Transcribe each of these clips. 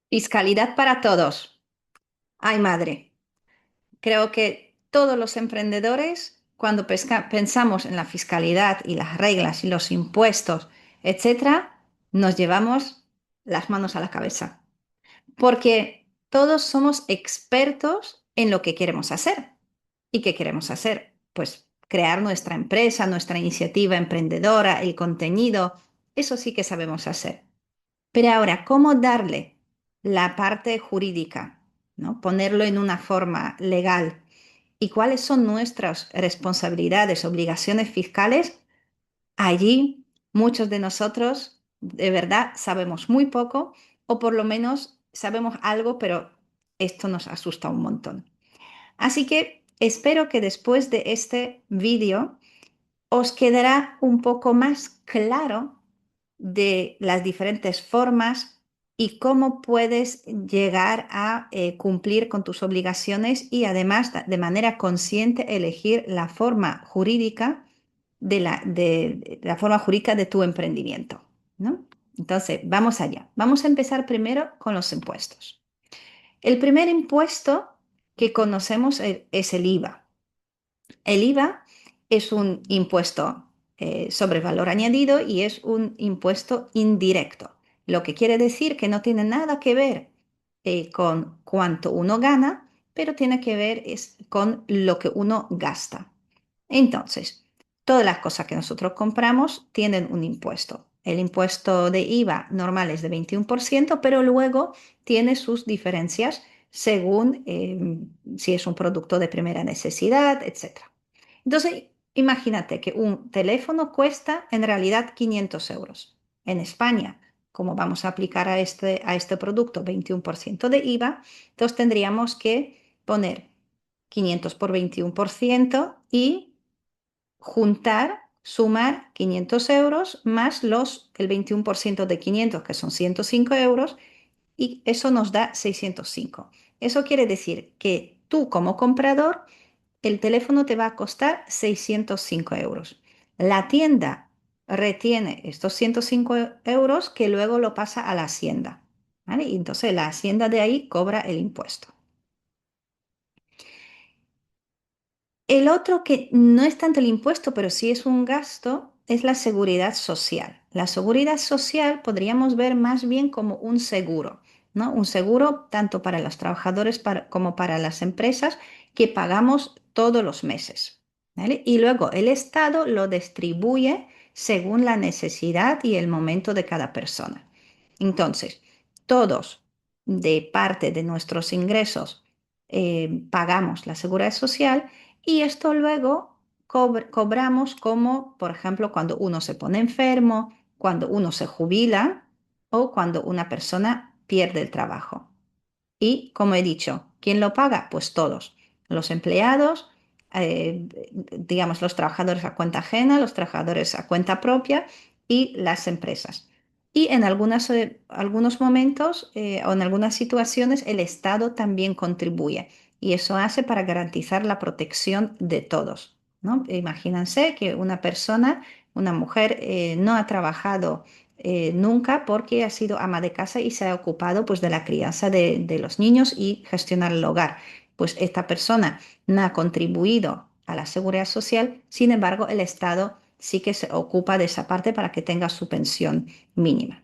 Fiscalidad para todos. Ay, madre. Creo que todos los emprendedores, cuando pensamos en la fiscalidad y las reglas y los impuestos, etcétera, nos llevamos las manos a la cabeza. Porque todos somos expertos en lo que queremos hacer. ¿Y qué queremos hacer? Pues crear nuestra empresa, nuestra iniciativa emprendedora, el contenido. Eso sí que sabemos hacer. Pero ahora, ¿cómo darle la parte jurídica, ¿no? Ponerlo en una forma legal y cuáles son nuestras responsabilidades, obligaciones fiscales? Allí muchos de nosotros de verdad sabemos muy poco o por lo menos sabemos algo, pero esto nos asusta un montón. Así que espero que después de este vídeo os quedará un poco más claro de las diferentes formas y cómo puedes llegar a cumplir con tus obligaciones y además de manera consciente elegir la forma jurídica de la forma jurídica de tu emprendimiento, ¿no? Entonces, vamos allá. Vamos a empezar primero con los impuestos. El primer impuesto que conocemos es el IVA. El IVA es un impuesto sobre valor añadido y es un impuesto indirecto, lo que quiere decir que no tiene nada que ver con cuánto uno gana, pero tiene que ver con lo que uno gasta. Entonces, todas las cosas que nosotros compramos tienen un impuesto. El impuesto de IVA normal es de 21%, pero luego tiene sus diferencias según si es un producto de primera necesidad, etc. Entonces, imagínate que un teléfono cuesta en realidad 500 euros. En España, como vamos a aplicar a este producto 21% de IVA, entonces tendríamos que poner 500 por 21% y juntar, sumar 500 euros más el 21% de 500, que son 105 euros, y eso nos da 605. Eso quiere decir que tú como comprador el teléfono te va a costar 605 euros. La tienda retiene estos 105 euros que luego lo pasa a la hacienda, ¿vale? Y entonces la hacienda de ahí cobra el impuesto. El otro que no es tanto el impuesto, pero sí es un gasto, es la seguridad social. La seguridad social podríamos ver más bien como un seguro, ¿no? Un seguro tanto para los trabajadores como para las empresas que pagamos todos los meses, ¿vale? Y luego el Estado lo distribuye según la necesidad y el momento de cada persona. Entonces, todos de parte de nuestros ingresos pagamos la seguridad social y esto luego cobramos como, por ejemplo, cuando uno se pone enfermo, cuando uno se jubila o cuando una persona pierde el trabajo. Y como he dicho, ¿quién lo paga? Pues todos. Los empleados, digamos, los trabajadores a cuenta ajena, los trabajadores a cuenta propia y las empresas. Y en algunos momentos o en algunas situaciones el Estado también contribuye y eso hace para garantizar la protección de todos, ¿no? Imagínense que una persona, una mujer, no ha trabajado nunca porque ha sido ama de casa y se ha ocupado pues de la crianza de los niños y gestionar el hogar. Pues esta persona no ha contribuido a la seguridad social, sin embargo, el Estado sí que se ocupa de esa parte para que tenga su pensión mínima.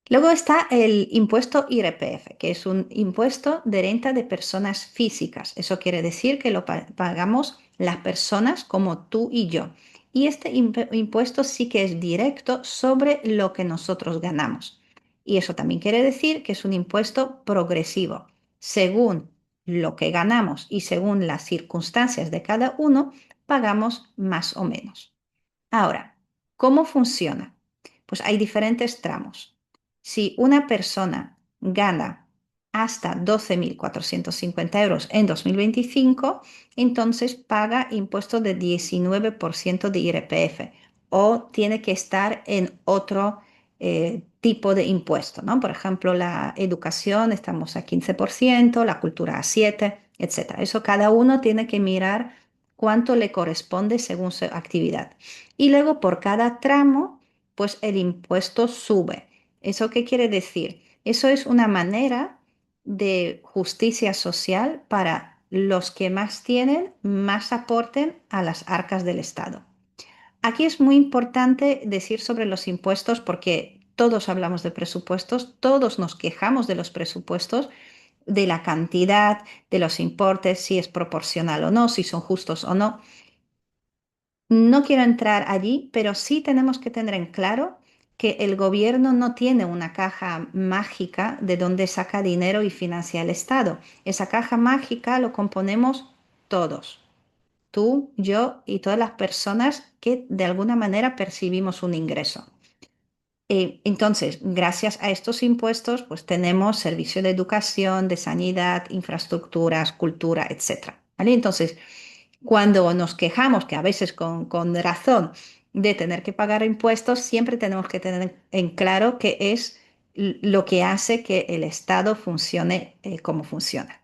Luego está el impuesto IRPF, que es un impuesto de renta de personas físicas. Eso quiere decir que lo pagamos las personas como tú y yo. Y este impuesto sí que es directo sobre lo que nosotros ganamos. Y eso también quiere decir que es un impuesto progresivo. Según lo que ganamos y según las circunstancias de cada uno, pagamos más o menos. Ahora, ¿cómo funciona? Pues hay diferentes tramos. Si una persona gana hasta 12.450 euros en 2025, entonces paga impuesto de 19% de IRPF o tiene que estar en otro tipo de impuesto, ¿no? Por ejemplo, la educación estamos a 15%, la cultura a 7%, etcétera. Eso cada uno tiene que mirar cuánto le corresponde según su actividad. Y luego por cada tramo, pues el impuesto sube. ¿Eso qué quiere decir? Eso es una manera de justicia social para los que más tienen, más aporten a las arcas del Estado. Aquí es muy importante decir sobre los impuestos porque todos hablamos de presupuestos, todos nos quejamos de los presupuestos, de la cantidad, de los importes, si es proporcional o no, si son justos o no. No quiero entrar allí, pero sí tenemos que tener en claro que el gobierno no tiene una caja mágica de donde saca dinero y financia el Estado. Esa caja mágica lo componemos todos, tú, yo y todas las personas que de alguna manera percibimos un ingreso. Entonces, gracias a estos impuestos, pues tenemos servicio de educación, de sanidad, infraestructuras, cultura, etcétera. ¿Vale? Entonces, cuando nos quejamos, que a veces con razón, de tener que pagar impuestos, siempre tenemos que tener en claro qué es lo que hace que el Estado funcione como funciona.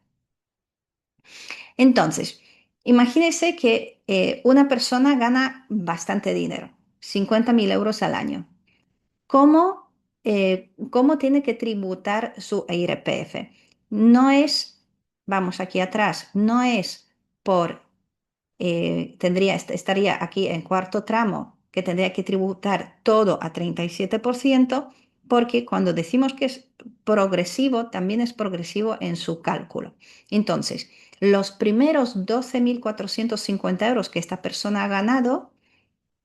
Entonces, imagínese que una persona gana bastante dinero, 50.000 euros al año. ¿Cómo tiene que tributar su IRPF? No es, vamos aquí atrás, no es por estaría aquí en cuarto tramo, que tendría que tributar todo a 37%, porque cuando decimos que es progresivo, también es progresivo en su cálculo. Entonces, los primeros 12.450 euros que esta persona ha ganado,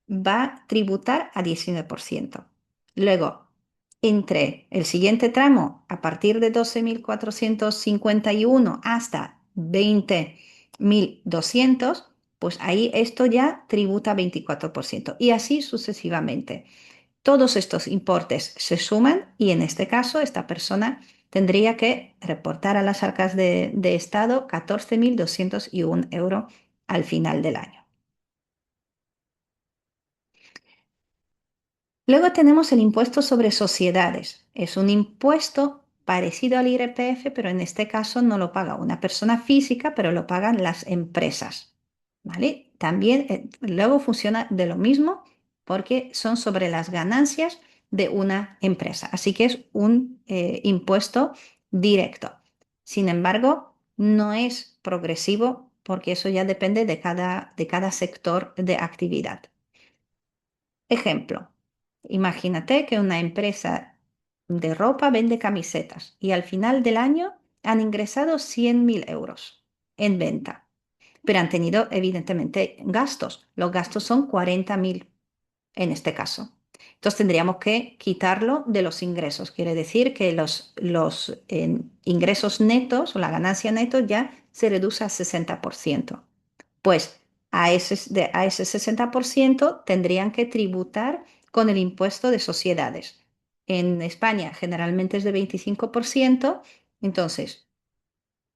va a tributar a 19%. Luego, entre el siguiente tramo, a partir de 12.451 hasta 20.200, pues ahí esto ya tributa 24%. Y así sucesivamente. Todos estos importes se suman y en este caso esta persona tendría que reportar a las arcas de Estado 14.201 euros al final del año. Luego tenemos el impuesto sobre sociedades. Es un impuesto parecido al IRPF, pero en este caso no lo paga una persona física, pero lo pagan las empresas. ¿Vale? También luego funciona de lo mismo porque son sobre las ganancias de una empresa. Así que es un impuesto directo. Sin embargo, no es progresivo porque eso ya depende de cada sector de actividad. Ejemplo, imagínate que una empresa de ropa vende camisetas y al final del año han ingresado 100.000 euros en venta, pero han tenido evidentemente gastos. Los gastos son 40.000 en este caso. Entonces tendríamos que quitarlo de los ingresos. Quiere decir que los ingresos netos o la ganancia neto ya se reduce a 60%. Pues a ese 60% tendrían que tributar con el impuesto de sociedades. En España generalmente es de 25%, entonces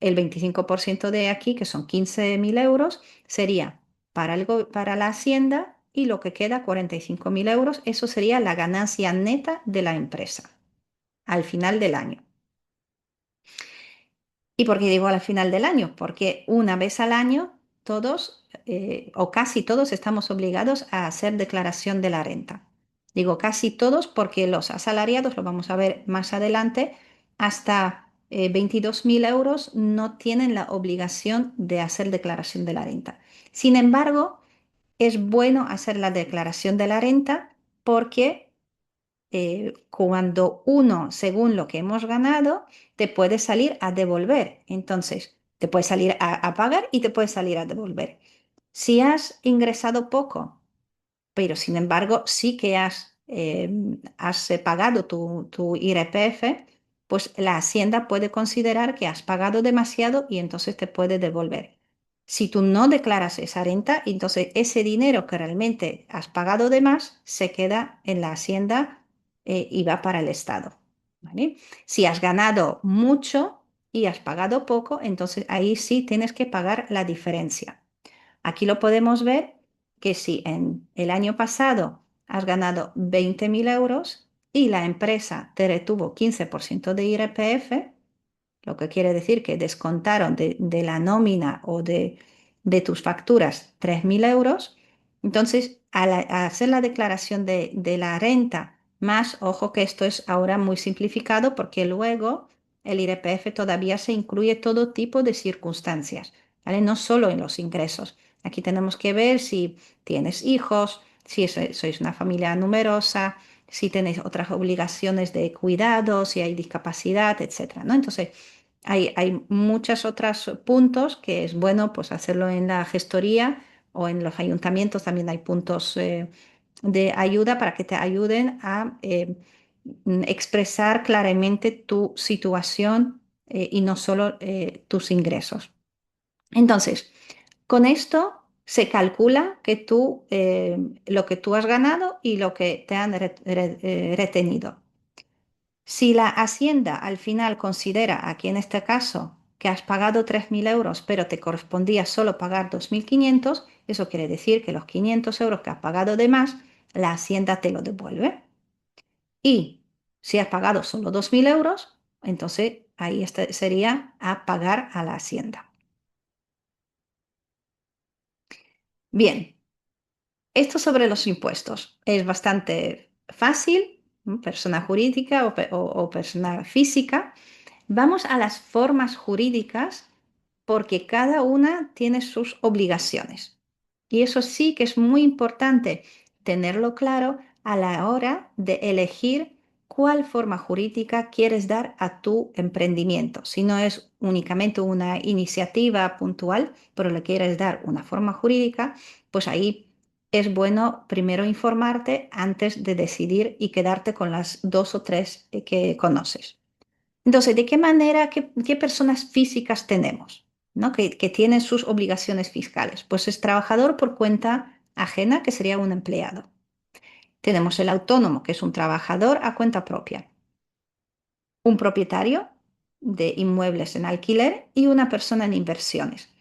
el 25% de aquí, que son 15.000 euros, sería para la hacienda y lo que queda, 45.000 euros, eso sería la ganancia neta de la empresa al final del año. ¿Y por qué digo al final del año? Porque una vez al año todos o casi todos estamos obligados a hacer declaración de la renta. Digo casi todos porque los asalariados, lo vamos a ver más adelante, hasta 22.000 euros no tienen la obligación de hacer declaración de la renta. Sin embargo, es bueno hacer la declaración de la renta porque cuando uno, según lo que hemos ganado, te puede salir a devolver. Entonces, te puede salir a pagar y te puede salir a devolver. Si has ingresado poco, pero sin embargo sí que has pagado tu IRPF, pues la Hacienda puede considerar que has pagado demasiado y entonces te puede devolver. Si tú no declaras esa renta, entonces ese dinero que realmente has pagado de más se queda en la Hacienda y va para el Estado. ¿Vale? Si has ganado mucho y has pagado poco, entonces ahí sí tienes que pagar la diferencia. Aquí lo podemos ver que si en el año pasado has ganado 20.000 euros y la empresa te retuvo 15% de IRPF, lo que quiere decir que descontaron de la nómina o de tus facturas 3.000 euros, entonces al hacer la declaración de la renta Más, ojo que esto es ahora muy simplificado porque luego el IRPF todavía se incluye todo tipo de circunstancias, ¿vale? No solo en los ingresos. Aquí tenemos que ver si tienes hijos, si sois una familia numerosa, si tenéis otras obligaciones de cuidado, si hay discapacidad, etcétera, ¿no? Entonces, hay muchos otros puntos que es bueno pues hacerlo en la gestoría o en los ayuntamientos también hay puntos de ayuda para que te ayuden a expresar claramente tu situación y no solo tus ingresos. Entonces, con esto se calcula que lo que tú has ganado y lo que te han retenido. Si la Hacienda al final considera, aquí en este caso, que has pagado 3.000 euros, pero te correspondía solo pagar 2.500, eso quiere decir que los 500 euros que has pagado de más, la Hacienda te lo devuelve. Y si has pagado solo 2.000 euros, entonces ahí sería a pagar a la Hacienda. Bien, esto sobre los impuestos es bastante fácil, ¿no? Persona jurídica o persona física. Vamos a las formas jurídicas porque cada una tiene sus obligaciones. Y eso sí que es muy importante tenerlo claro a la hora de elegir cuál forma jurídica quieres dar a tu emprendimiento. Si no es únicamente una iniciativa puntual, pero le quieres dar una forma jurídica, pues ahí es bueno primero informarte antes de decidir y quedarte con las dos o tres que conoces. Entonces, ¿de qué manera, qué personas físicas tenemos, ¿no? Que tienen sus obligaciones fiscales? Pues es trabajador por cuenta ajena, que sería un empleado. Tenemos el autónomo, que es un trabajador a cuenta propia. Un propietario de inmuebles en alquiler y una persona en inversiones.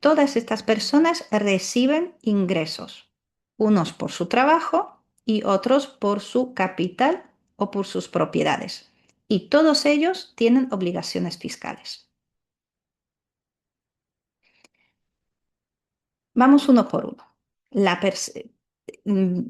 Todas estas personas reciben ingresos, unos por su trabajo y otros por su capital o por sus propiedades. Y todos ellos tienen obligaciones fiscales. Vamos uno por uno. La pers- mm,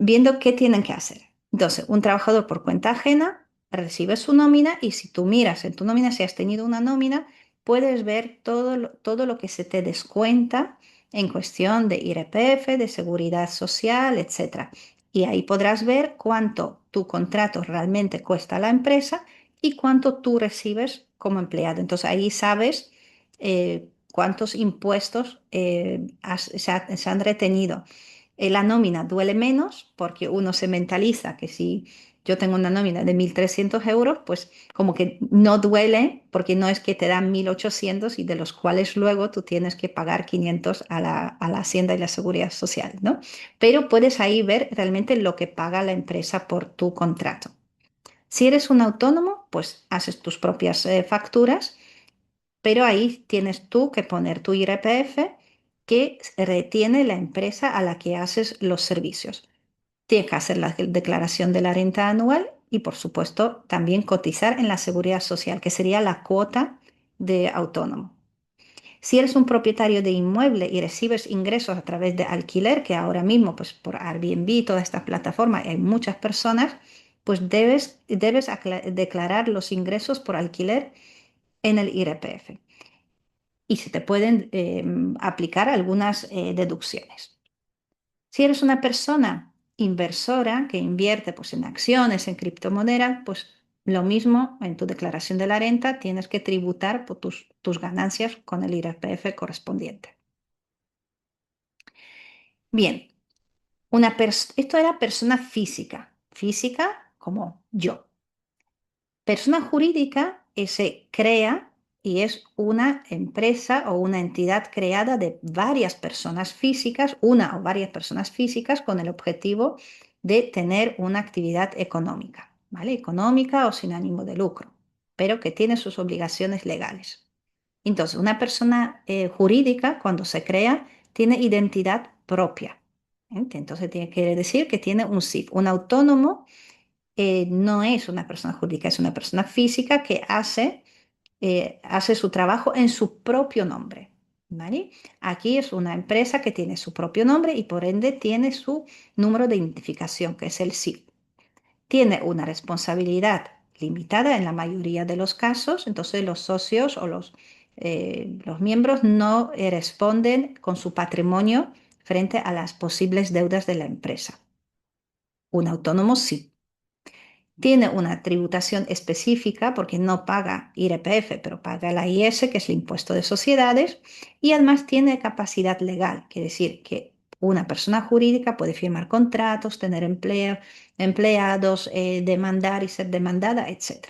Viendo qué tienen que hacer. Entonces, un trabajador por cuenta ajena recibe su nómina y si tú miras en tu nómina, si has tenido una nómina, puedes ver todo lo que se te descuenta en cuestión de IRPF, de seguridad social, etcétera. Y ahí podrás ver cuánto tu contrato realmente cuesta a la empresa y cuánto tú recibes como empleado. Entonces, ahí sabes cuántos impuestos se han retenido. La nómina duele menos porque uno se mentaliza que si yo tengo una nómina de 1.300 euros, pues como que no duele porque no es que te dan 1.800 y de los cuales luego tú tienes que pagar 500 a la Hacienda y la Seguridad Social, ¿no? Pero puedes ahí ver realmente lo que paga la empresa por tu contrato. Si eres un autónomo, pues haces tus propias facturas, pero ahí tienes tú que poner tu IRPF que retiene la empresa a la que haces los servicios. Tienes que hacer la declaración de la renta anual y, por supuesto, también cotizar en la seguridad social, que sería la cuota de autónomo. Si eres un propietario de inmueble y recibes ingresos a través de alquiler, que ahora mismo, pues por Airbnb, todas estas plataformas, hay muchas personas, pues debes declarar los ingresos por alquiler en el IRPF y se te pueden aplicar algunas deducciones. Si eres una persona inversora que invierte pues, en acciones, en criptomonedas, pues lo mismo en tu declaración de la renta tienes que tributar por tus ganancias con el IRPF correspondiente. Bien, esto era persona física, física como yo. Persona jurídica se crea y es una empresa o una entidad creada de varias personas físicas, una o varias personas físicas con el objetivo de tener una actividad económica, ¿vale? Económica o sin ánimo de lucro, pero que tiene sus obligaciones legales. Entonces, una persona jurídica, cuando se crea, tiene identidad propia. ¿Eh? Entonces, quiere decir que tiene un SIF, un autónomo no es una persona jurídica, es una persona física que hace su trabajo en su propio nombre. ¿Vale? Aquí es una empresa que tiene su propio nombre y por ende tiene su número de identificación, que es el SIF. tiene una responsabilidad limitada en la mayoría de los casos, entonces los socios o los miembros no responden con su patrimonio frente a las posibles deudas de la empresa. Un autónomo sí. Tiene una tributación específica porque no paga IRPF, pero paga el AIS, que es el impuesto de sociedades, y además tiene capacidad legal, quiere decir que una persona jurídica puede firmar contratos, tener empleados, demandar y ser demandada, etc.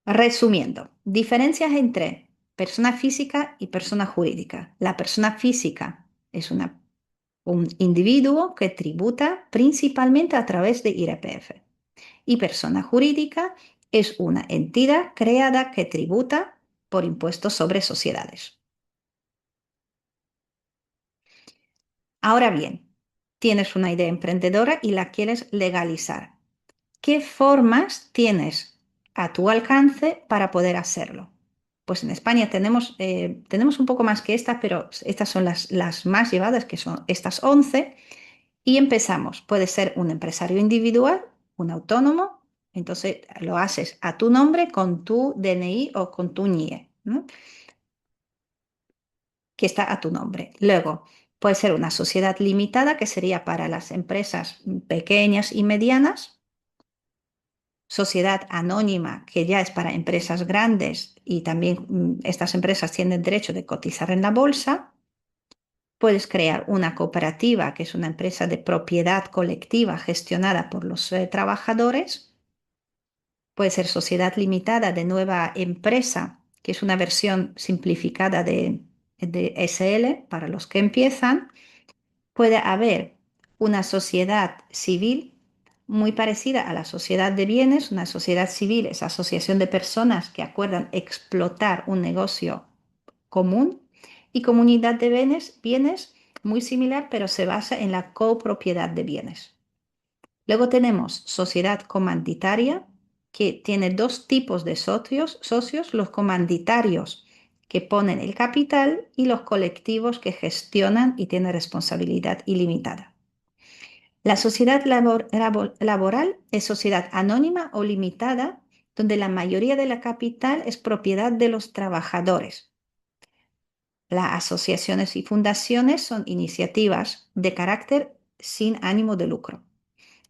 Resumiendo, diferencias entre persona física y persona jurídica. La persona física es un individuo que tributa principalmente a través de IRPF. Y persona jurídica es una entidad creada que tributa por impuestos sobre sociedades. Ahora bien, tienes una idea emprendedora y la quieres legalizar. ¿Qué formas tienes a tu alcance para poder hacerlo? Pues en España tenemos un poco más que estas, pero estas son las más llevadas, que son estas 11. Y empezamos. Puede ser un empresario individual, un autónomo, entonces lo haces a tu nombre con tu DNI o con tu NIE, ¿no? Que está a tu nombre. Luego, puede ser una sociedad limitada, que sería para las empresas pequeñas y medianas. Sociedad anónima, que ya es para empresas grandes y también estas empresas tienen derecho de cotizar en la bolsa. Puedes crear una cooperativa, que es una empresa de propiedad colectiva gestionada por los trabajadores. Puede ser sociedad limitada de nueva empresa, que es una versión simplificada de SL para los que empiezan. Puede haber una sociedad civil muy parecida a la sociedad de bienes. Una sociedad civil es asociación de personas que acuerdan explotar un negocio común, y comunidad de bienes muy similar, pero se basa en la copropiedad de bienes. Luego tenemos sociedad comanditaria, que tiene dos tipos de socios, los comanditarios, que ponen el capital, y los colectivos, que gestionan y tienen responsabilidad ilimitada. La sociedad laboral es sociedad anónima o limitada, donde la mayoría de la capital es propiedad de los trabajadores. Las asociaciones y fundaciones son iniciativas de carácter sin ánimo de lucro.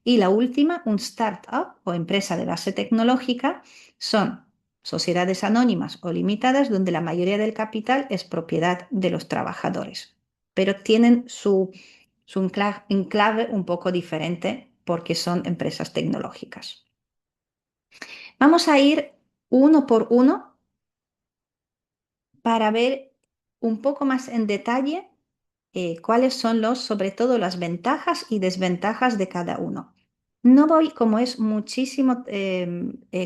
Y la última, un startup o empresa de base tecnológica, son sociedades anónimas o limitadas donde la mayoría del capital es propiedad de los trabajadores, pero tienen su enclave un poco diferente porque son empresas tecnológicas. Vamos a ir uno por uno para ver un poco más en detalle cuáles son sobre todo las ventajas y desventajas de cada uno. No voy, como es muchísimo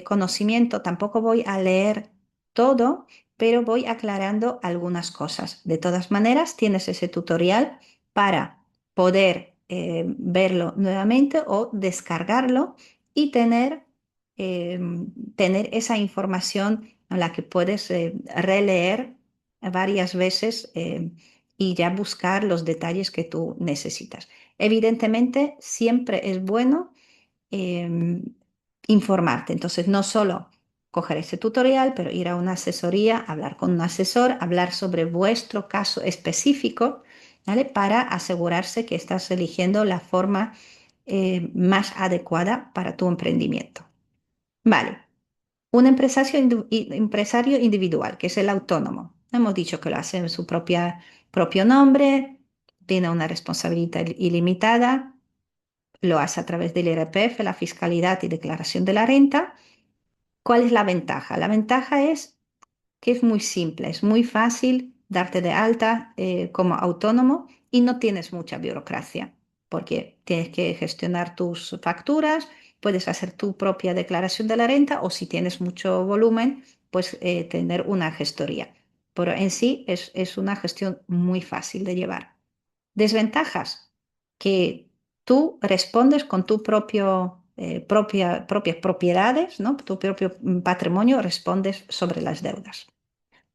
conocimiento, tampoco voy a leer todo, pero voy aclarando algunas cosas. De todas maneras, tienes ese tutorial para poder verlo nuevamente o descargarlo y eh, tener esa información en la que puedes releer varias veces y ya buscar los detalles que tú necesitas. Evidentemente, siempre es bueno eh, informarte. Entonces, no solo coger ese tutorial, pero ir a una asesoría, hablar con un asesor, hablar sobre vuestro caso específico, ¿vale? Para asegurarse que estás eligiendo la forma más adecuada para tu emprendimiento. Vale. Un empresario individual, que es el autónomo. Hemos dicho que lo hace en su propio nombre, tiene una responsabilidad ilimitada, lo hace a través del IRPF, la fiscalidad y declaración de la renta. ¿Cuál es la ventaja? La ventaja es que es muy simple, es muy fácil darte de alta como autónomo y no tienes mucha burocracia, porque tienes que gestionar tus facturas, puedes hacer tu propia declaración de la renta, o si tienes mucho volumen, pues tener una gestoría. Pero en sí es una gestión muy fácil de llevar. Desventajas, que tú respondes con tu propias propiedades, ¿no? Tu propio patrimonio, respondes sobre las deudas.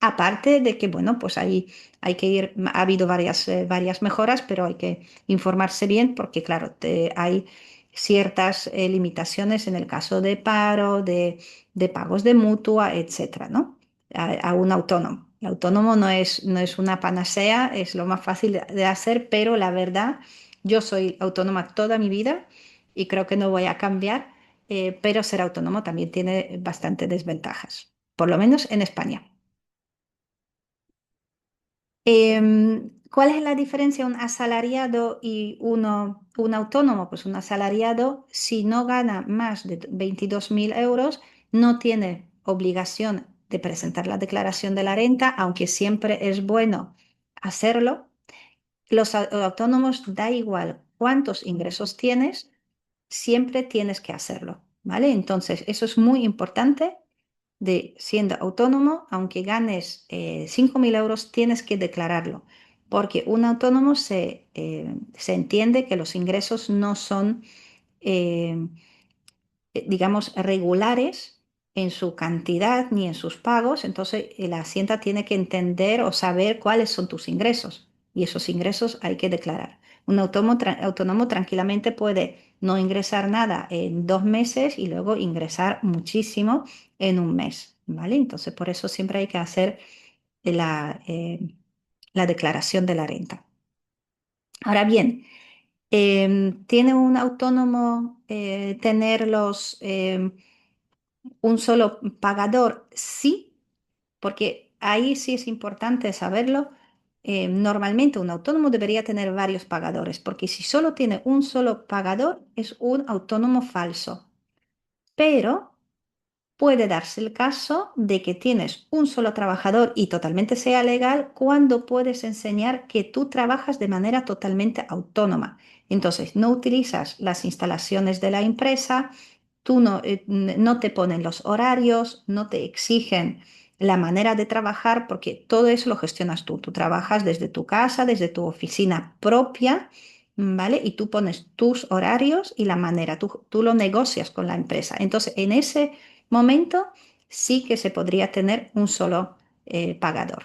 Aparte de que, bueno, pues ahí hay que ir, ha habido varias mejoras, pero hay que informarse bien porque, claro, hay ciertas limitaciones en el caso de paro, de pagos de mutua, etcétera, ¿no? A un autónomo. El autónomo no es una panacea, es lo más fácil de hacer, pero la verdad, yo soy autónoma toda mi vida y creo que no voy a cambiar, pero ser autónomo también tiene bastantes desventajas, por lo menos en España. ¿Cuál es la diferencia un asalariado y un autónomo? Pues un asalariado, si no gana más de 22.000 euros, no tiene obligación de presentar la declaración de la renta, aunque siempre es bueno hacerlo. Los autónomos, da igual cuántos ingresos tienes, siempre tienes que hacerlo, ¿vale? Entonces, eso es muy importante de siendo autónomo, aunque ganes 5.000 euros, tienes que declararlo, porque un autónomo se entiende que los ingresos no son, eh, digamos, regulares en su cantidad ni en sus pagos, entonces la Hacienda tiene que entender o saber cuáles son tus ingresos y esos ingresos hay que declarar. Un autónomo tranquilamente puede no ingresar nada en 2 meses y luego ingresar muchísimo en un mes, ¿vale? Entonces por eso siempre hay que hacer la, eh, la declaración de la renta. Ahora bien, ¿tiene un autónomo tener un solo pagador? Sí, porque ahí sí es importante saberlo. Normalmente un autónomo debería tener varios pagadores, porque si solo tiene un solo pagador es un autónomo falso. Pero puede darse el caso de que tienes un solo trabajador y totalmente sea legal cuando puedes enseñar que tú trabajas de manera totalmente autónoma. Entonces, no utilizas las instalaciones de la empresa, tú no te ponen los horarios, no te exigen la manera de trabajar, porque todo eso lo gestionas tú. Tú trabajas desde tu casa, desde tu oficina propia, ¿vale? Y tú pones tus horarios y la manera, tú lo negocias con la empresa. Entonces, en ese momento sí que se podría tener un solo pagador.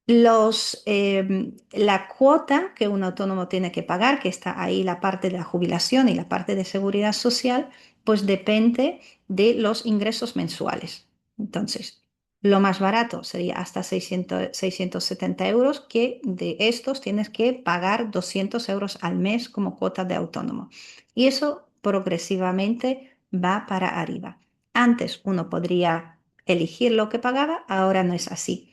La cuota que un autónomo tiene que pagar, que está ahí la parte de la jubilación y la parte de seguridad social, pues depende de los ingresos mensuales. Entonces, lo más barato sería hasta 670 euros, que de estos tienes que pagar 200 euros al mes como cuota de autónomo. Y eso progresivamente va para arriba. Antes uno podría elegir lo que pagaba, ahora no es así.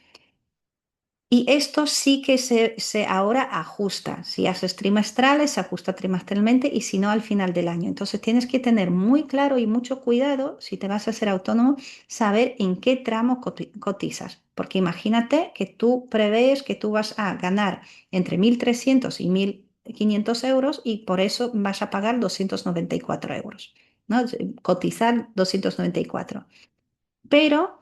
Y esto sí que se ahora ajusta. Si haces trimestrales, se ajusta trimestralmente y si no al final del año. Entonces tienes que tener muy claro y mucho cuidado si te vas a hacer autónomo, saber en qué tramo cotizas. Porque imagínate que tú prevés que tú vas a ganar entre 1.300 y 1.500 euros y por eso vas a pagar 294 euros, ¿no? Cotizar 294. Pero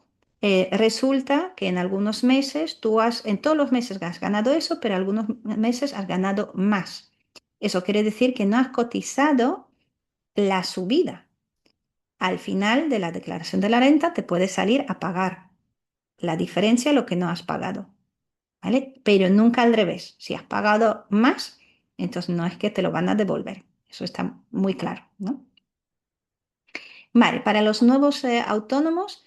resulta que en algunos meses en todos los meses has ganado eso, pero algunos meses has ganado más. Eso quiere decir que no has cotizado la subida. Al final de la declaración de la renta te puede salir a pagar la diferencia, lo que no has pagado, ¿vale? Pero nunca al revés. Si has pagado más, entonces no es que te lo van a devolver. Eso está muy claro, ¿no? Vale, para los nuevos autónomos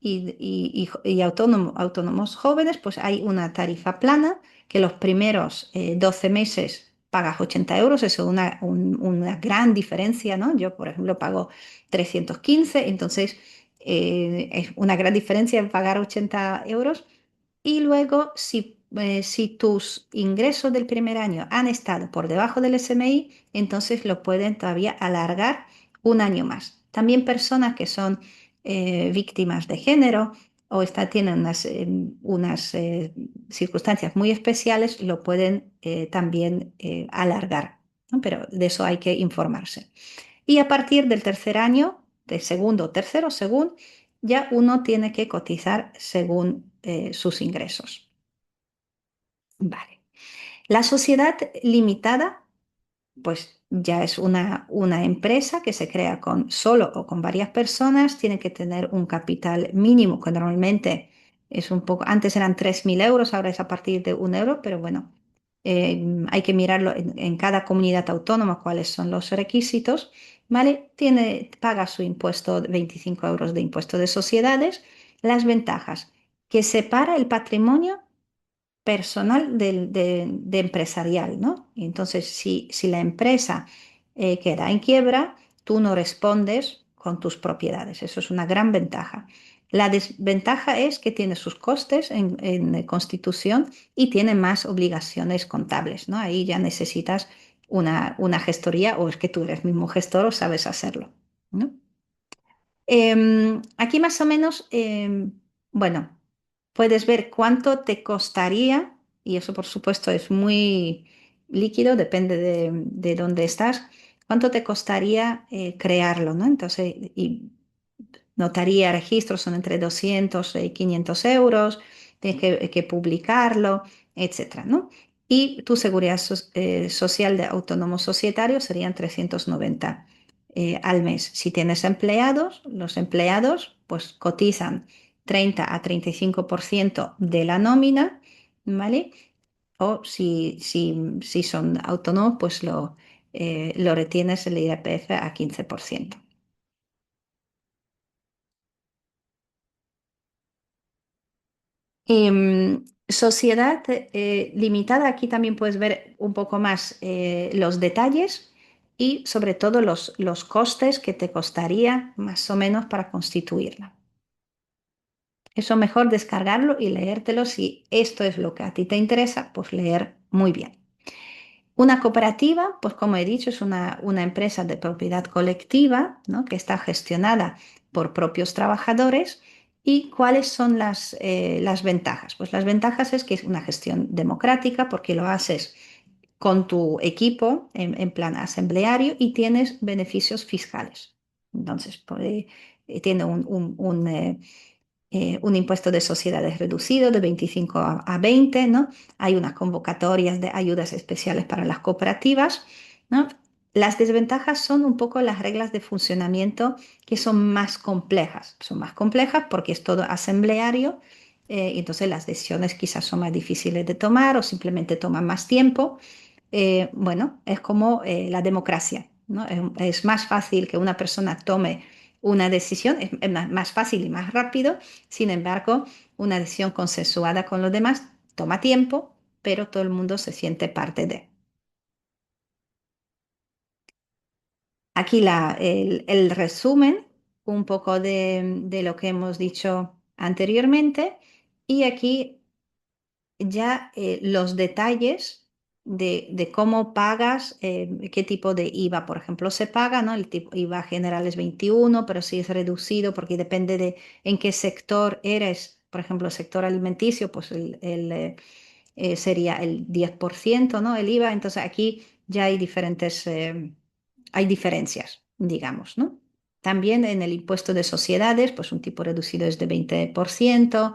y autónomos jóvenes, pues hay una tarifa plana que los primeros 12 meses pagas 80 euros, eso es una gran diferencia, ¿no? Yo, por ejemplo, pago 315, entonces es una gran diferencia en pagar 80 euros. Y luego, si tus ingresos del primer año han estado por debajo del SMI, entonces lo pueden todavía alargar un año más. También personas que son víctimas de género o tienen unas circunstancias muy especiales, lo pueden también alargar, ¿no? Pero de eso hay que informarse. Y a partir del tercer año, de segundo o tercero, según, ya uno tiene que cotizar según sus ingresos. Vale. La sociedad limitada, pues ya es una empresa que se crea con solo o con varias personas, tiene que tener un capital mínimo, que normalmente es un poco, antes eran 3.000 euros, ahora es a partir de 1 euro, pero bueno, hay que mirarlo en cada comunidad autónoma cuáles son los requisitos, ¿vale? Paga su impuesto de 25 euros de impuesto de sociedades. Las ventajas, que separa el patrimonio personal de empresarial, ¿no? Y entonces, si la empresa queda en quiebra, tú no respondes con tus propiedades. Eso es una gran ventaja. La desventaja es que tiene sus costes en constitución y tiene más obligaciones contables, ¿no? Ahí ya necesitas una gestoría o es que tú eres mismo gestor o sabes hacerlo, ¿no? Aquí más o menos, bueno, puedes ver cuánto te costaría, y eso por supuesto es muy líquido, depende de dónde estás, cuánto te costaría crearlo, ¿no? Entonces, y notaría, registros son entre 200 y 500 euros, tienes que publicarlo, etcétera, ¿no? Y tu seguridad social de autónomo societario serían 390 al mes. Si tienes empleados, los empleados pues cotizan 30 a 35% de la nómina, ¿vale? O si son autónomos, pues lo retienes el IRPF a 15%. Sociedad limitada, aquí también puedes ver un poco más los detalles y sobre todo los costes que te costaría más o menos para constituirla. Eso mejor descargarlo y leértelo si esto es lo que a ti te interesa, pues leer muy bien. Una cooperativa, pues como he dicho, es una empresa de propiedad colectiva, ¿no? Que está gestionada por propios trabajadores. ¿Y cuáles son las ventajas? Pues las ventajas es que es una gestión democrática porque lo haces con tu equipo en plan asambleario y tienes beneficios fiscales. Entonces, tiene un impuesto de sociedades reducido de 25 a 20, ¿no? Hay unas convocatorias de ayudas especiales para las cooperativas, ¿no? Las desventajas son un poco las reglas de funcionamiento que son más complejas porque es todo asambleario, y entonces las decisiones quizás son más difíciles de tomar o simplemente toman más tiempo. Bueno, es como la democracia, ¿no? Es más fácil que una persona tome una decisión, es más fácil y más rápido. Sin embargo, una decisión consensuada con los demás toma tiempo, pero todo el mundo se siente parte de. Aquí el resumen, un poco de lo que hemos dicho anteriormente, y aquí ya los detalles de cómo pagas, qué tipo de IVA, por ejemplo, se paga, ¿no? El tipo IVA general es 21, pero si es reducido, porque depende de en qué sector eres, por ejemplo, sector alimenticio, pues sería el 10%, ¿no? El IVA, entonces aquí ya hay diferencias, digamos, ¿no? También en el impuesto de sociedades, pues un tipo reducido es de 20%.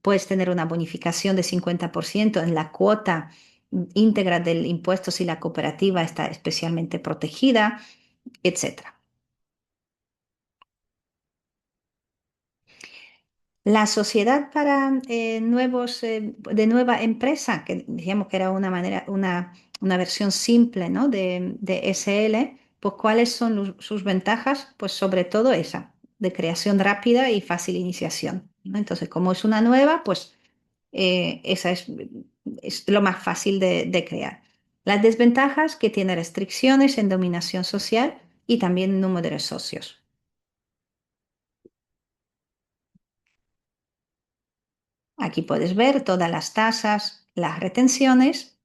Puedes tener una bonificación de 50% en la cuota íntegra del impuesto si la cooperativa está especialmente protegida, etcétera. La sociedad para de nueva empresa, que decíamos que era una versión simple, ¿no? de SL, pues ¿cuáles son sus ventajas? Pues sobre todo esa, de creación rápida y fácil iniciación, ¿no? Entonces, como es una nueva, pues esa es lo más fácil de crear. Las desventajas que tiene restricciones en dominación social y también número de socios. Aquí puedes ver todas las tasas, las retenciones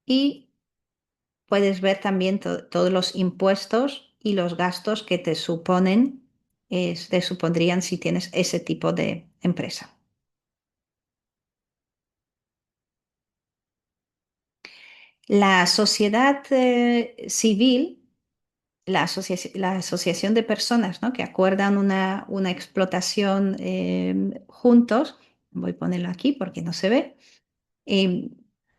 y puedes ver también todos los impuestos y los gastos que te supondrían si tienes ese tipo de empresa. La sociedad civil, la asociación de personas, ¿no? que acuerdan una explotación juntos, voy a ponerlo aquí porque no se ve,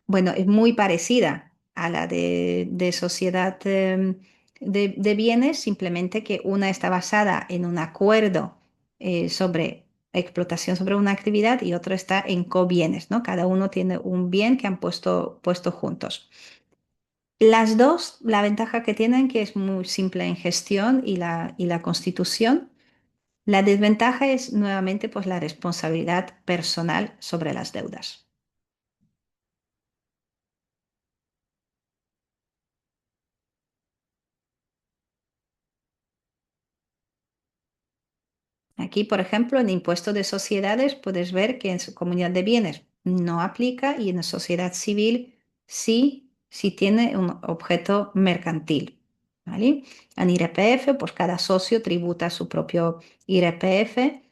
Bueno, es muy parecida a la de sociedad de bienes, simplemente que una está basada en un acuerdo sobre explotación sobre una actividad y otro está en cobienes, ¿no? Cada uno tiene un bien que han puesto juntos. Las dos, la ventaja que tienen que es muy simple en gestión y la constitución. La desventaja es nuevamente pues la responsabilidad personal sobre las deudas. Aquí, por ejemplo, en impuesto de sociedades puedes ver que en su comunidad de bienes no aplica y en sociedad civil sí, sí tiene un objeto mercantil. ¿Vale? En IRPF, pues cada socio tributa su propio IRPF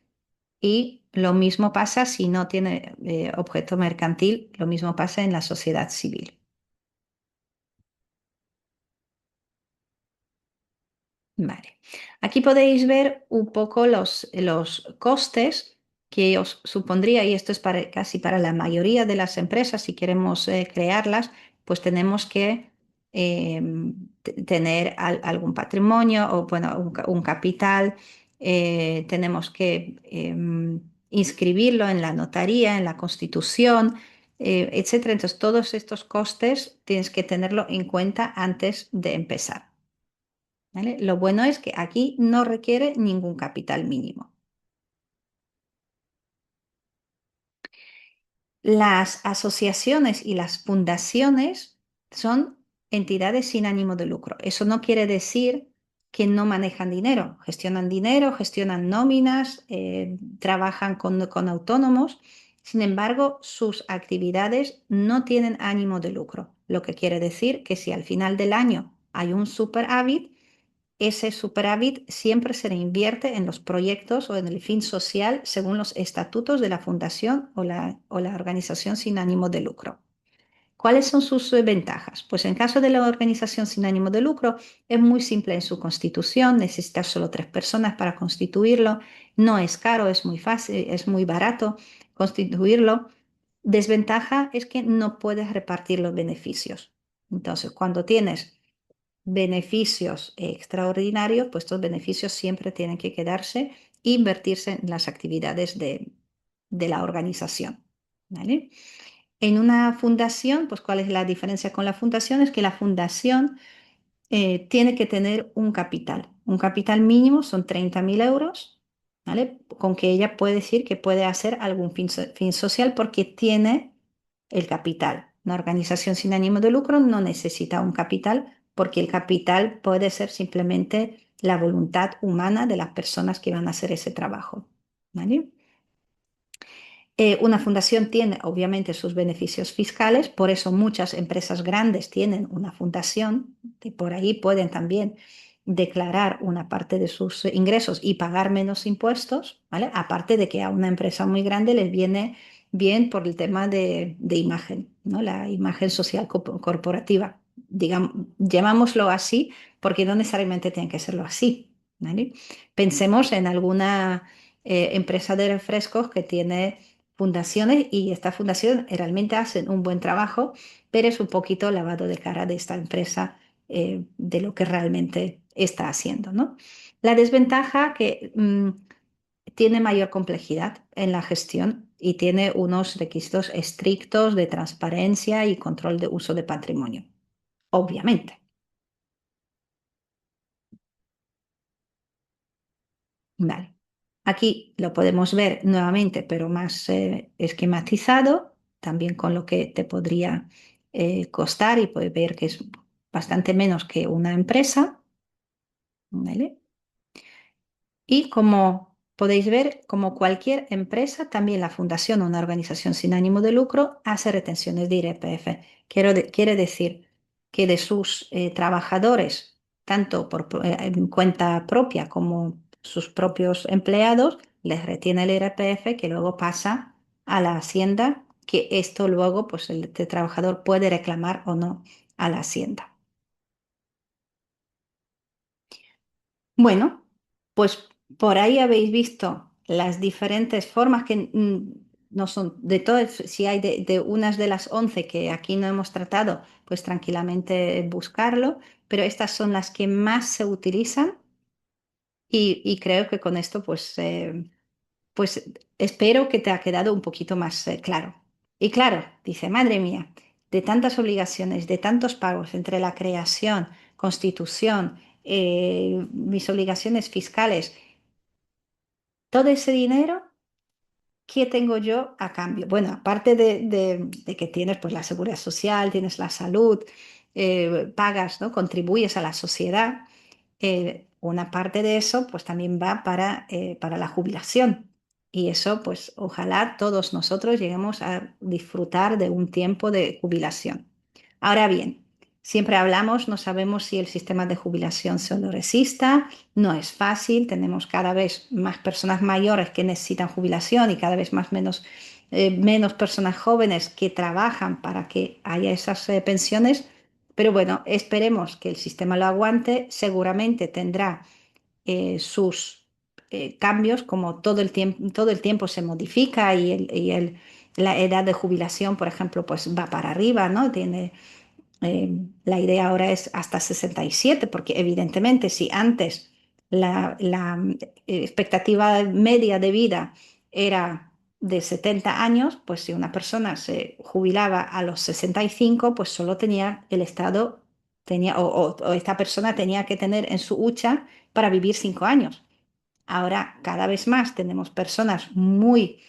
y lo mismo pasa si no tiene objeto mercantil, lo mismo pasa en la sociedad civil. Vale. Aquí podéis ver un poco los costes que os supondría, y esto es casi para la mayoría de las empresas, si queremos crearlas, pues tenemos que tener algún patrimonio o bueno, un capital, tenemos que inscribirlo en la notaría, en la constitución, etcétera. Entonces, todos estos costes tienes que tenerlo en cuenta antes de empezar. ¿Vale? Lo bueno es que aquí no requiere ningún capital mínimo. Las asociaciones y las fundaciones son entidades sin ánimo de lucro. Eso no quiere decir que no manejan dinero, gestionan nóminas, trabajan con autónomos. Sin embargo, sus actividades no tienen ánimo de lucro, lo que quiere decir que si al final del año hay un superávit, ese superávit siempre se reinvierte en los proyectos o en el fin social según los estatutos de la fundación o la organización sin ánimo de lucro. ¿Cuáles son sus ventajas? Pues en caso de la organización sin ánimo de lucro, es muy simple en su constitución, necesitas solo 3 personas para constituirlo, no es caro, es muy fácil, es muy barato constituirlo. Desventaja es que no puedes repartir los beneficios. Entonces, cuando tienes beneficios extraordinarios, pues estos beneficios siempre tienen que quedarse e invertirse en las actividades de la organización. ¿Vale? En una fundación, pues ¿cuál es la diferencia con la fundación? Es que la fundación tiene que tener un capital. Un capital mínimo son 30.000 euros, ¿vale? Con que ella puede decir que puede hacer algún fin social porque tiene el capital. Una organización sin ánimo de lucro no necesita un capital porque el capital puede ser simplemente la voluntad humana de las personas que van a hacer ese trabajo, ¿vale? Una fundación tiene obviamente sus beneficios fiscales, por eso muchas empresas grandes tienen una fundación y por ahí pueden también declarar una parte de sus ingresos y pagar menos impuestos, ¿vale? Aparte de que a una empresa muy grande les viene bien por el tema de imagen, ¿no? La imagen social corporativa, digamos, llamámoslo así, porque no necesariamente tiene que serlo así, ¿vale? Pensemos en alguna empresa de refrescos que tiene fundaciones y estas fundaciones realmente hacen un buen trabajo, pero es un poquito lavado de cara de esta empresa de lo que realmente está haciendo, ¿no? La desventaja que tiene mayor complejidad en la gestión y tiene unos requisitos estrictos de transparencia y control de uso de patrimonio, obviamente. Vale. Aquí lo podemos ver nuevamente, pero más esquematizado, también con lo que te podría costar y puedes ver que es bastante menos que una empresa, ¿vale? Y como podéis ver, como cualquier empresa, también la fundación o una organización sin ánimo de lucro hace retenciones de IRPF. Quiere decir que de sus trabajadores, tanto en cuenta propia como sus propios empleados, les retiene el IRPF que luego pasa a la hacienda, que esto luego pues el trabajador puede reclamar o no a la hacienda. Bueno, pues por ahí habéis visto las diferentes formas que no son de todas, si hay de unas de las 11 que aquí no hemos tratado, pues tranquilamente buscarlo, pero estas son las que más se utilizan y creo que con esto pues espero que te ha quedado un poquito más claro. Y claro, dice, madre mía, de tantas obligaciones, de tantos pagos entre la creación, constitución, mis obligaciones fiscales, todo ese dinero, ¿qué tengo yo a cambio? Bueno, aparte de que tienes pues la seguridad social, tienes la salud, pagas, ¿no? Contribuyes a la sociedad, una parte de eso pues también va para la jubilación. Y eso pues ojalá todos nosotros lleguemos a disfrutar de un tiempo de jubilación. Ahora bien, siempre hablamos, no sabemos si el sistema de jubilación se lo resista, no es fácil, tenemos cada vez más personas mayores que necesitan jubilación y cada vez menos personas jóvenes que trabajan para que haya esas pensiones. Pero bueno, esperemos que el sistema lo aguante. Seguramente tendrá sus cambios, como todo el tiempo se modifica la edad de jubilación, por ejemplo, pues va para arriba, ¿no? La idea ahora es hasta 67 porque evidentemente si antes la expectativa media de vida era de 70 años, pues si una persona se jubilaba a los 65 pues solo tenía el Estado, o esta persona tenía que tener en su hucha para vivir 5 años. Ahora cada vez más tenemos personas muy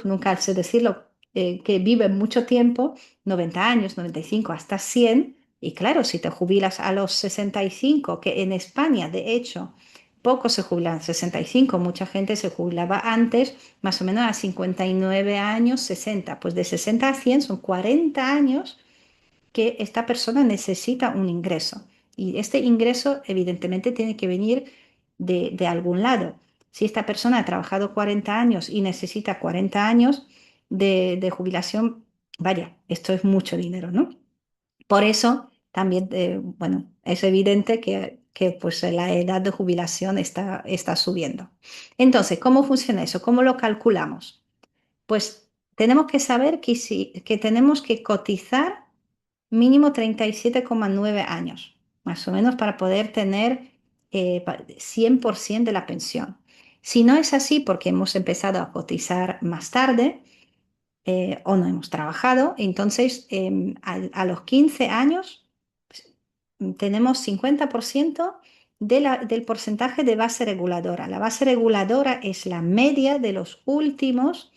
nunca sé decirlo, que viven mucho tiempo, 90 años, 95 hasta 100, y claro, si te jubilas a los 65, que en España, de hecho, pocos se jubilan a 65, mucha gente se jubilaba antes, más o menos a 59 años, 60, pues de 60 a 100 son 40 años que esta persona necesita un ingreso. Y este ingreso evidentemente tiene que venir de algún lado. Si esta persona ha trabajado 40 años y necesita 40 años de jubilación, vaya, esto es mucho dinero, ¿no? Por eso también, bueno, es evidente que pues la edad de jubilación está subiendo. Entonces, ¿cómo funciona eso? ¿Cómo lo calculamos? Pues tenemos que saber que tenemos que cotizar mínimo 37,9 años, más o menos, para poder tener 100% de la pensión. Si no es así, porque hemos empezado a cotizar más tarde o no hemos trabajado, entonces a los 15 años pues, tenemos 50% del porcentaje de base reguladora. La base reguladora es la media de los últimos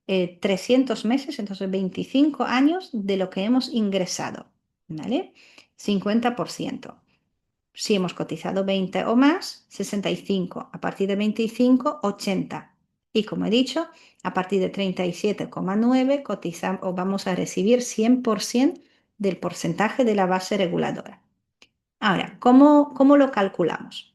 300 meses, entonces 25 años de lo que hemos ingresado, ¿vale? 50%. Si hemos cotizado 20 o más, 65. A partir de 25, 80. Y como he dicho, a partir de 37,9 cotizamos o vamos a recibir 100% del porcentaje de la base reguladora. Ahora, ¿cómo lo calculamos?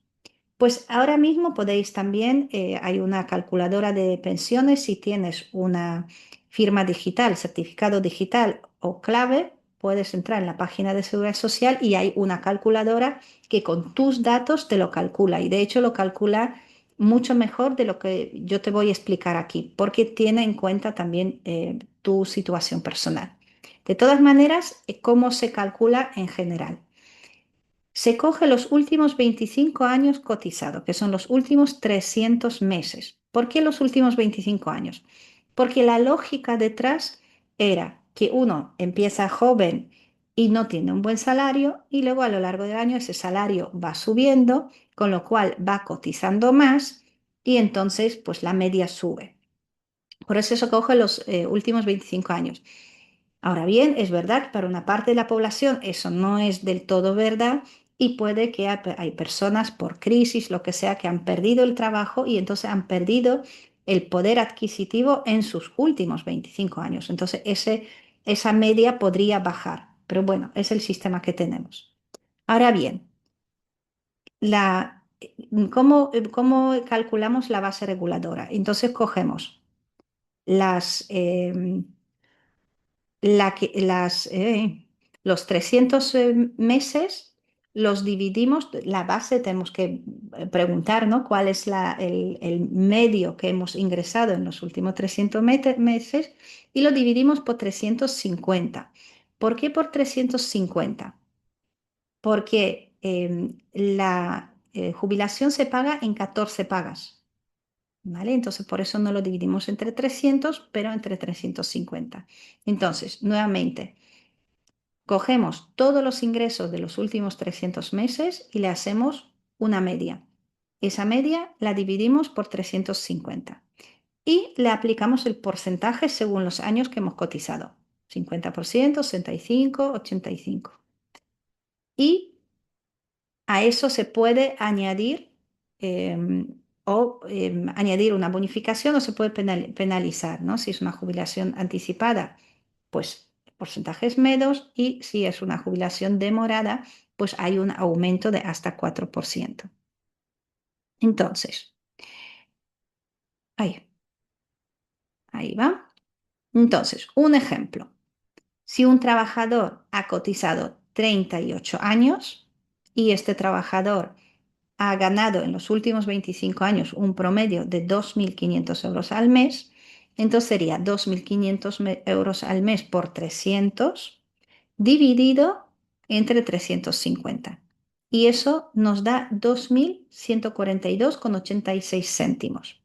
Pues ahora mismo podéis también, hay una calculadora de pensiones, si tienes una firma digital, certificado digital o clave, puedes entrar en la página de Seguridad Social y hay una calculadora que con tus datos te lo calcula y de hecho lo calcula mucho mejor de lo que yo te voy a explicar aquí, porque tiene en cuenta también tu situación personal. De todas maneras, ¿cómo se calcula en general? Se coge los últimos 25 años cotizados, que son los últimos 300 meses. ¿Por qué los últimos 25 años? Porque la lógica detrás era que uno empieza joven y no tiene un buen salario y luego a lo largo del año ese salario va subiendo, con lo cual va cotizando más y entonces pues la media sube. Por eso se coge los últimos 25 años. Ahora bien, es verdad que para una parte de la población eso no es del todo verdad y puede que hay personas por crisis, lo que sea, que han perdido el trabajo y entonces han perdido el poder adquisitivo en sus últimos 25 años. Entonces esa media podría bajar, pero bueno, es el sistema que tenemos. Ahora bien, ¿cómo calculamos la base reguladora? Entonces cogemos las... la que- las, los 300 meses los dividimos, la base tenemos que preguntar, ¿no? ¿Cuál es el medio que hemos ingresado en los últimos 300 meses? Y lo dividimos por 350. ¿Por qué por 350? Porque la jubilación se paga en 14 pagas, ¿vale? Entonces, por eso no lo dividimos entre 300, pero entre 350. Entonces, nuevamente, cogemos todos los ingresos de los últimos 300 meses y le hacemos una media. Esa media la dividimos por 350 y le aplicamos el porcentaje según los años que hemos cotizado. 50%, 65, 85. Y a eso se puede añadir añadir una bonificación o se puede penalizar, ¿no? Si es una jubilación anticipada, pues porcentajes menos, y si es una jubilación demorada, pues hay un aumento de hasta 4%. Entonces, ahí, ahí va. Entonces, un ejemplo. Si un trabajador ha cotizado 38 años y este trabajador ha ganado en los últimos 25 años un promedio de 2.500 euros al mes, entonces sería 2.500 euros al mes por 300 dividido entre 350. Y eso nos da 2.142,86 céntimos.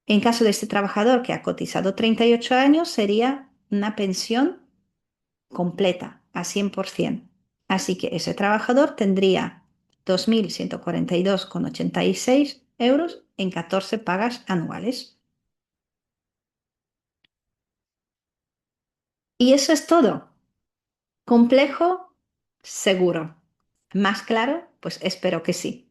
En caso de este trabajador que ha cotizado 38 años, sería una pensión completa, a 100%. Así que ese trabajador tendría 2.142,86 euros en 14 pagas anuales. Y eso es todo. Complejo, seguro. Más claro, pues espero que sí.